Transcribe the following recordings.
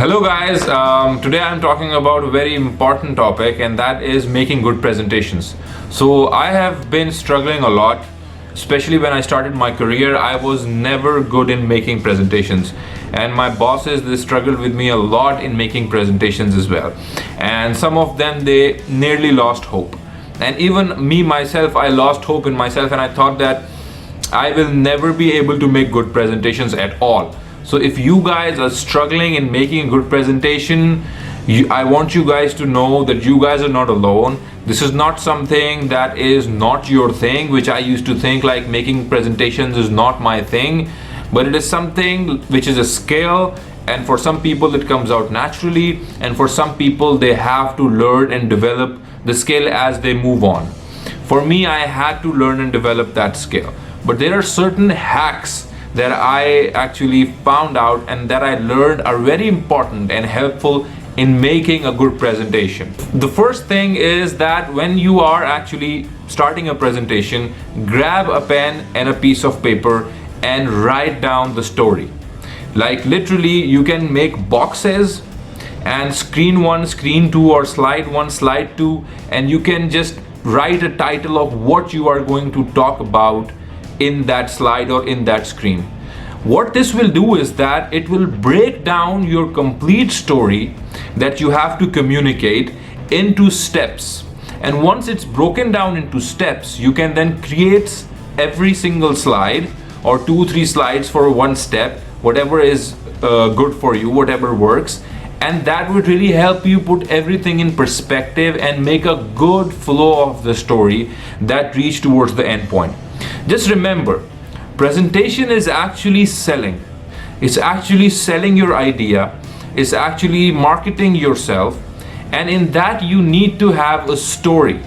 Hello guys, today I'm talking about a very important topic, and that is making good presentations. So I have been struggling a lot, especially when I started my career. I was never good in making presentations, and my bosses, they struggled with me a lot in making presentations as well, and some of them, they nearly lost hope. And even me myself, I lost hope in myself, and I thought that I will never be able to make good presentations at all. So if you guys are struggling in making a good presentation, I want you guys to know that you guys are not alone. This is not something that is not your thing, which I used to think like making presentations is not my thing, but it is something which is a skill, and for some people it comes out naturally, and for some people they have to learn and develop the skill as they move on. For me, I had to learn and develop that skill, but there are certain hacks that I actually found out and that I learned are very important and helpful in making a good presentation. The first thing is that when you are actually starting a presentation, grab a pen and a piece of paper and write down the story. Like literally, you can make boxes and screen 1, screen 2, or slide 1, slide 2, and you can just write a title of what you are going to talk about in that slide or in that screen. What this will do is that it will break down your complete story that you have to communicate into steps. And once it's broken down into steps, you can then create every single slide or 2-3 slides for one step, whatever is good for you, whatever works. And that would really help you put everything in perspective and make a good flow of the story that reach towards the end point. Just remember, presentation is actually selling. It's actually selling your idea. It's actually marketing yourself. And in that, you need to have a story.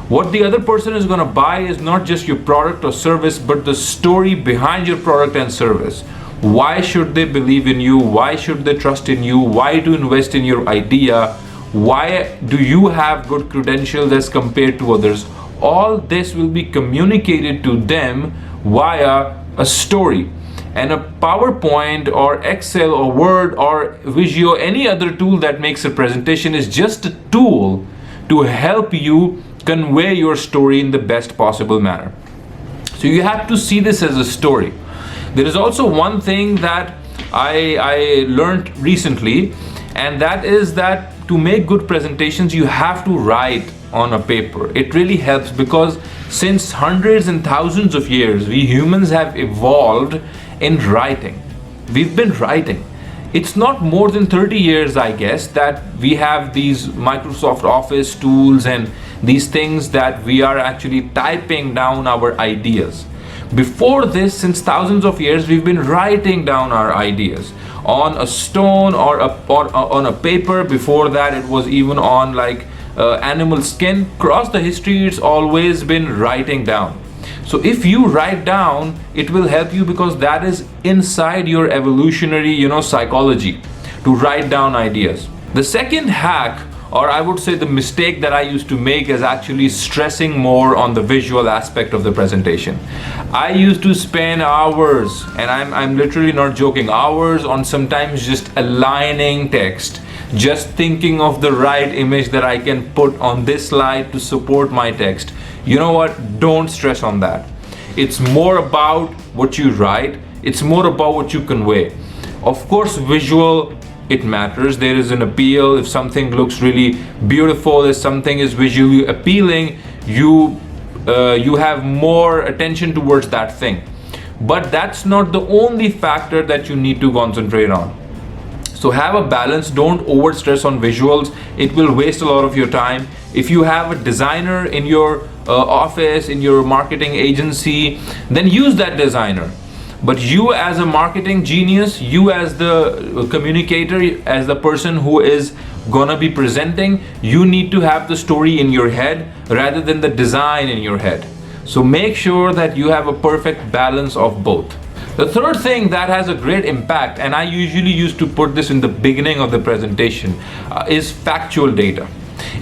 What the other person is going to buy is not just your product or service, but the story behind your product and service. Why should they believe in you? Why should they trust in you? Why to invest in your idea? Why do you have good credentials as compared to others? All this will be communicated to them via a story. And a PowerPoint or Excel or Word or Visio, any other tool that makes a presentation, is just a tool to help you convey your story in the best possible manner. So you have to see this as a story. There is also one thing that I learned recently, and that is that to make good presentations, you have to write on a paper. It really helps because since hundreds and thousands of years, we humans have evolved in writing. We've been writing. It's not more than 30 years, I guess, that we have these Microsoft Office tools and these things that we are actually typing down our ideas. Before this, since thousands of years, we've been writing down our ideas on a stone or on a paper. Before that, it was even on like animal skin. Across the history, it's always been writing down. So if you write down, it will help you because that is inside your evolutionary, psychology, to write down ideas. The second hack, or I would say the mistake that I used to make, is actually stressing more on the visual aspect of the presentation. I used to spend hours, and I'm literally not joking, hours on sometimes just aligning text, just thinking of the right image that I can put on this slide to support my text. You know what? Don't stress on that. It's more about what you write. It's more about what you convey. Of course, visual, it matters. There is an appeal. If something looks really beautiful, if something is visually appealing, you have more attention towards that thing. But that's not the only factor that you need to concentrate on. So have a balance. Don't over stress on visuals. It will waste a lot of your time. If you have a designer in your office, in your marketing agency, then use that designer. But you as a marketing genius, you as the communicator, as the person who is gonna be presenting, you need to have the story in your head rather than the design in your head. So make sure that you have a perfect balance of both. The third thing that has a great impact, and I usually used to put this in the beginning of the presentation, is factual data.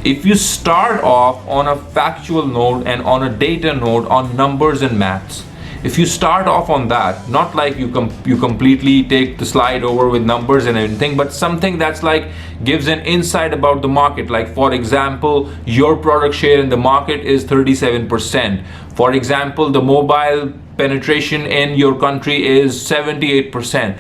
If you start off on a factual note and on a data note on numbers and maths, If you start off on that, not like you completely take the slide over with numbers and everything, but something that's like gives an insight about the market. Like for example, your product share in the market is 37%. For example, the mobile penetration in your country is 78%.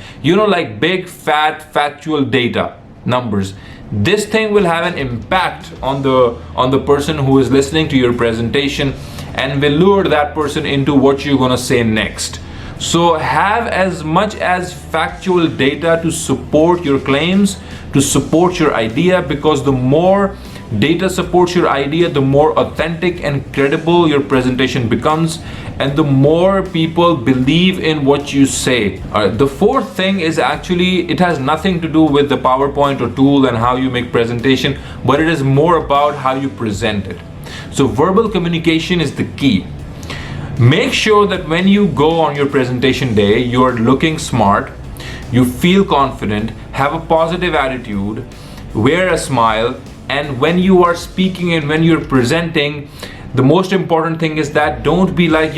Like big fat factual data numbers. This thing will have an impact on the person who is listening to your presentation and will lure that person into what you're going to say next. So have as much as factual data to support your claims, to support your idea, because the more data supports your idea, the more authentic and credible your presentation becomes, and the more people believe in what you say. The fourth thing is actually, it has nothing to do with the PowerPoint or tool and how you make presentation, but it is more about how you present it. So verbal communication is the key. Make sure that when you go on your presentation day, you are looking smart, you feel confident, have a positive attitude, wear a smile, and when you are speaking and when you're presenting, the most important thing is that don't be like,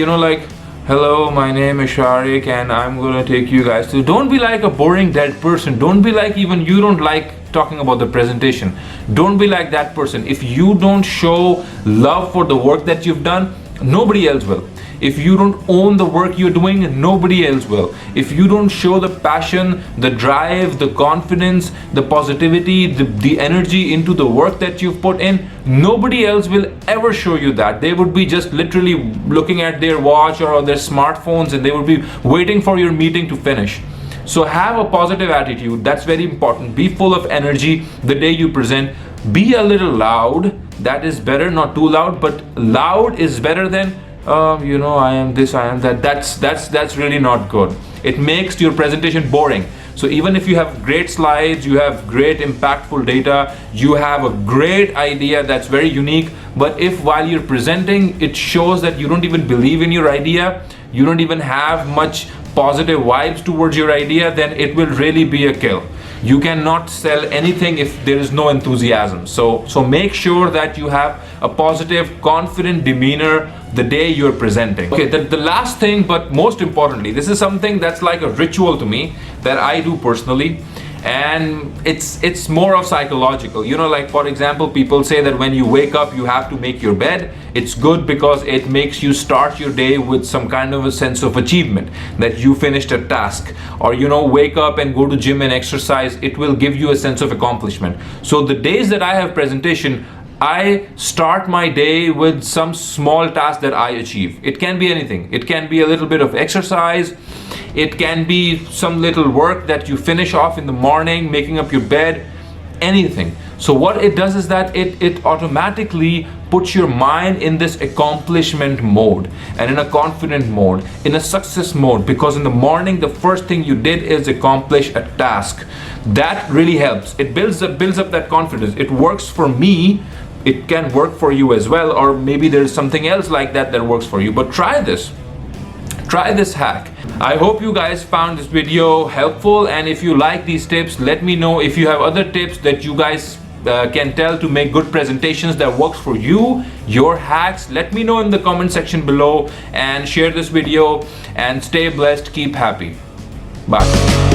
hello, my name is Sharik and I'm gonna take you guys to. Don't be like a boring dead person. Don't be like even you don't like talking about the presentation. Don't be like that person. If you don't show love for the work that you've done, nobody else will. If you don't own the work you're doing, nobody else will. If you don't show the passion, the drive, the confidence, the positivity, the energy into the work that you've put in, nobody else will ever show you that. They would be just literally looking at their watch or their smartphones, and they would be waiting for your meeting to finish. So have a positive attitude. That's very important. Be full of energy the day you present. Be a little loud. That is better, not too loud, but loud is better than I am this, I am that. That's really not good. It makes your presentation boring. So even if you have great slides, you have great impactful data, you have a great idea that's very unique, but if while you're presenting it shows that you don't even believe in your idea, you don't even have much positive vibes towards your idea, then it will really be a kill. You cannot sell anything if there is no enthusiasm. So make sure that you have a positive, confident demeanor the day you're presenting. Okay, the last thing, but most importantly, this is something that's like a ritual to me that I do personally, and it's more of psychological. Like for example, people say that when you wake up you have to make your bed. It's good because it makes you start your day with some kind of a sense of achievement, that you finished a task, or wake up and go to gym and exercise. It will give you a sense of accomplishment. So the days that I have presentation, I start my day with some small task that I achieve. It can be anything. It can be a little bit of exercise. It can be some little work that you finish off in the morning, making up your bed, anything. So what it does is that it automatically puts your mind in this accomplishment mode and in a confident mode, in a success mode, because in the morning the first thing you did is accomplish a task. That really helps. It builds up that confidence. It works for me. It can work for you as well, or maybe there's something else like that works for you. But try this hack. I hope you guys found this video helpful, and if you like these tips, let me know. If you have other tips that you guys can tell to make good presentations that works for you, your hacks, let me know in the comment section below, and share this video, and stay blessed, keep happy. Bye.